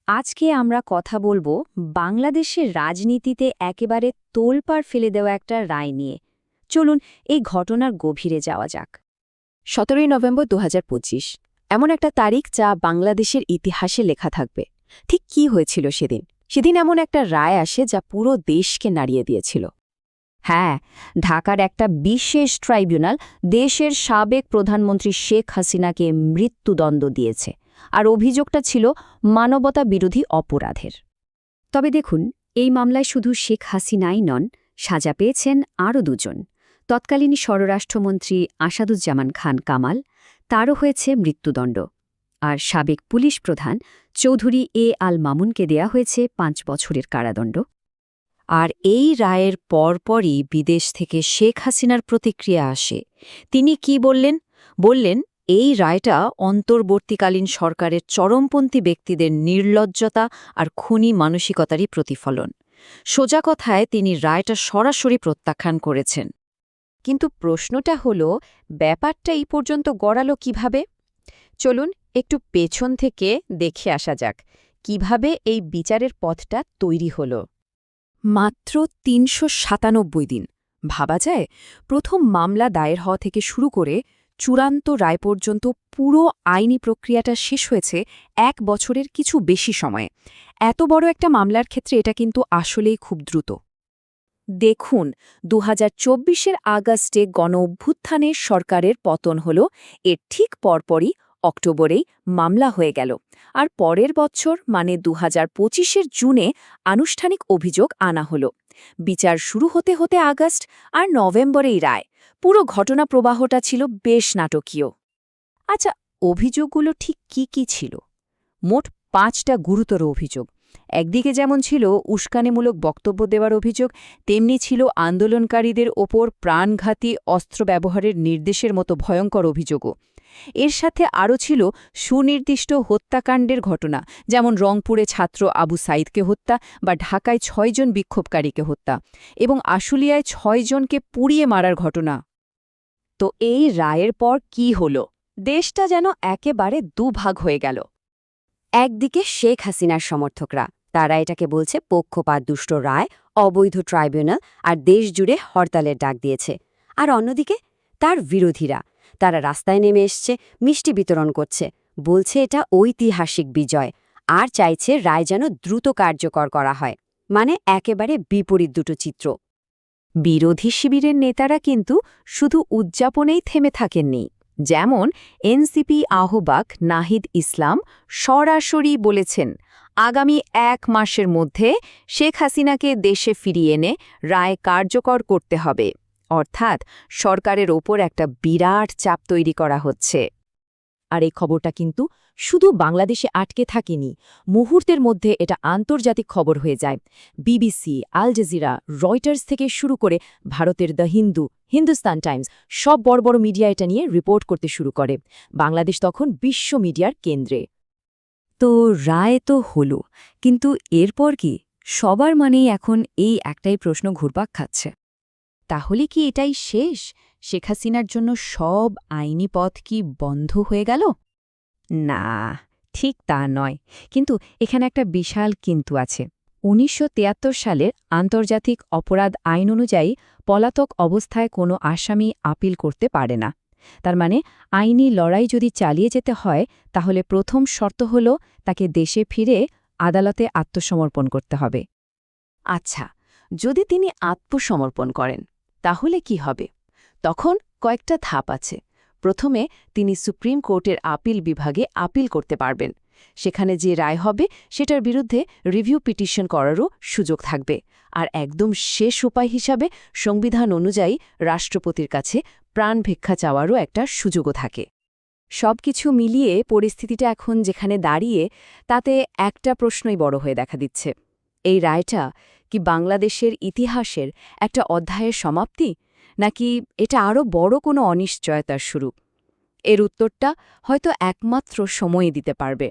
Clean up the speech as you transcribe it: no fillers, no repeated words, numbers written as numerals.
আজকে আমরা কথা বলবো বাংলাদেশের রাজনীতিতে একেবারে তোলপাড় ফেলে দেওয়া একটা রায় নিয়ে। চলুন এই ঘটনার গভীরে যাওয়া যাক। ১৭ই নভেম্বর ২০২৫ এমন একটা তারিখ যা বাংলাদেশের ইতিহাসে লেখা থাকবে। ঠিক কি হয়েছিল সেদিন? সেদিন এমন একটা রায় আসে যা পুরো দেশকে নাড়িয়ে দিয়েছিল। হ্যাঁ, ঢাকার একটা বিশেষ ট্রাইব্যুনাল দেশের সাবেক প্রধানমন্ত্রী শেখ হাসিনাকে মৃত্যুদণ্ড দিয়েছে, আর অভিযোগটা ছিল মানবতা বিরোধী অপরাধের। তবে দেখুন, এই মামলায় শুধু শেখ হাসিনাই নন, সাজা পেয়েছেন আরও দুজন। তৎকালীন স্বরাষ্ট্রমন্ত্রী আসাদুজ্জামান খান কামাল, তারও হয়েছে মৃত্যুদণ্ড। আর সাবেক পুলিশ প্রধান চৌধুরী আল মামুনকে দেয়া হয়েছে ৫ বছরের কারাদণ্ড। আর এই রায়ের পরপরই বিদেশ থেকে শেখ হাসিনার প্রতিক্রিয়া আসে। তিনি কি বললেন? বললেন, এই রায়টা অন্তর্বর্তীকালীন সরকারের চরমপন্থী ব্যক্তিদের নির্লজ্জতা আর খুনি মানসিকতারই প্রতিফলন। সোজা কথায় তিনি রায়টা সরাসরি প্রত্যাখ্যান করেছেন। কিন্তু প্রশ্নটা হলো, ব্যাপারটা এই পর্যন্ত গড়ালো কিভাবে? চলুন একটু পেছন থেকে দেখে আসা যাক কিভাবে এই বিচারের পথটা তৈরি হলো। মাত্র ৩৯৭ দিন। ভাবা যায়, প্রথম মামলা দায়ের হওয়া থেকে শুরু করে চূড়ান্ত রায় পর্যন্ত পুরো আইনি প্রক্রিয়াটা শেষ হয়েছে ১ বছরের কিছু বেশি সময়ে। এত বড় একটা মামলার ক্ষেত্রে এটা কিন্তু আসলেই খুব দ্রুত। দেখুন, ২০২৪-এর আগস্টে গণঅভ্যুত্থানে সরকারের পতন হল। এর ঠিক পরপরই অক্টোবরেই মামলা হয়ে গেল। আর পরের বছর মানে ২০২৫-এর জুনে আনুষ্ঠানিক অভিযোগ আনা হল। বিচার শুরু হতে হতে আগস্ট, আর নভেম্বরেই রায়। পুরো ঘটনা প্রবাহটা ছিল বেশ নাটকীয়। আচ্ছা, অভিযোগগুলো ঠিক কি ছিল? মোট ৫টা গুরুতর অভিযোগ। একদিকে যেমন ছিল উস্কানিমূলক বক্তব্য দেওয়ার অভিযোগ, তেমনি ছিল আন্দোলনকারীদের ওপর প্রাণঘাতী অস্ত্র ব্যবহারের নির্দেশের মতো ভয়ঙ্কর অভিযোগও। এর সাথে আরও ছিল সুনির্দিষ্ট হত্যাকাণ্ডের ঘটনা, যেমন রংপুরে ছাত্র আবু সাইদকে হত্যা বা ঢাকায় ৬ জন বিক্ষোভকারীকে হত্যা এবং আশুলিয়ায় ৬ জনকে পুড়িয়ে মারার ঘটনা। তো এই রায়ের পর কি হল? দেশটা যেন একেবারে দুভাগ হয়ে গেল। একদিকে শেখ হাসিনার সমর্থকরা, তারা এটাকে বলছে পক্ষপাতদুষ্ট রায়, অবৈধ ট্রাইব্যুনাল, আর দেশজুড়ে হরতালের ডাক দিয়েছে। আর অন্যদিকে তার বিরোধীরা, তারা রাস্তায় নেমে এসছে, মিষ্টি বিতরণ করছে, বলছে এটা ঐতিহাসিক বিজয়, আর চাইছে রায় যেন দ্রুত কার্যকর করা হয়। মানে একেবারে বিপরীত দুটো চিত্র। বিরোধী শিবিরের নেতারা কিন্তু শুধু উদযাপনেই থেমে থাকেননি। যেমন এনসিপি আহ্বায়ক নাহিদ ইসলাম সরাসরি বলেছেন, আগামী ১ মাসের মধ্যে শেখ হাসিনাকে দেশে ফিরিয়ে এনে রায় কার্যকর করতে হবে। অর্থাৎ সরকারের ওপর একটা বিরাট চাপ তৈরি করা হচ্ছে। আর এই খবরটা কিন্তু শুধু বাংলাদেশে আটকে থাকেনি, মুহূর্তের মধ্যে এটা আন্তর্জাতিক খবর হয়ে যায়। বিবিসি, আল জাজিরা, রয়টার্স থেকে শুরু করে ভারতের দ্য হিন্দু, হিন্দুস্তান টাইমস সব বড় বড় মিডিয়া এটা নিয়ে রিপোর্ট করতে শুরু করে। বাংলাদেশ তখন বিশ্ব মিডিয়ার কেন্দ্রে। তো রায় তো হলো, কিন্তু এরপর কি? সবার মনেই এখন এই একটাই প্রশ্ন ঘুরপাক খাচ্ছে। তাহলে কি এটাই শেষ? শেখ হাসিনার জন্য সব আইনি পথ কি বন্ধ হয়ে গেল? না, ঠিক তা নয়। কিন্তু এখানে একটা বিশাল কিন্তু আছে। ১৯৭৩ সালের আন্তর্জাতিক অপরাধ আইন অনুযায়ী পলাতক অবস্থায় কোনো আসামি আপিল করতে পারে না। তার মানে আইনি লড়াই যদি চালিয়ে যেতে হয়, তাহলে প্রথম শর্ত হল তাকে দেশে ফিরে আদালতে আত্মসমর্পণ করতে হবে। আচ্ছা, যদি তিনি আত্মসমর্পণ করেন তাহলে কি হবে? তখন কয়েকটা ধাপ আছে। প্রথমে তিনি সুপ্রিম কোর্টের আপিল বিভাগে আপিল করতে পারবেন। সেখানে যে রায় হবে সেটার বিরুদ্ধে রিভিউ পিটিশন করারও সুযোগ থাকবে। আর একদম শেষ উপায় হিসাবে সংবিধান অনুযায়ী রাষ্ট্রপতির কাছে প্রাণ ভিক্ষা চাওয়ারও একটা সুযোগও থাকে। সবকিছু মিলিয়ে পরিস্থিতিটা এখন যেখানে দাঁড়িয়ে, তাতে একটা প্রশ্নই বড় হয়ে দেখা দিচ্ছে। এই রায়টা কি বাংলাদেশের ইতিহাসের একটা অধ্যায়ের সমাপ্তি, নাকি এটা আরও বড় কোনো অনিশ্চয়তার শুরু? এর উত্তরটা হয়তো একমাত্র সময়ই দিতে পারবে।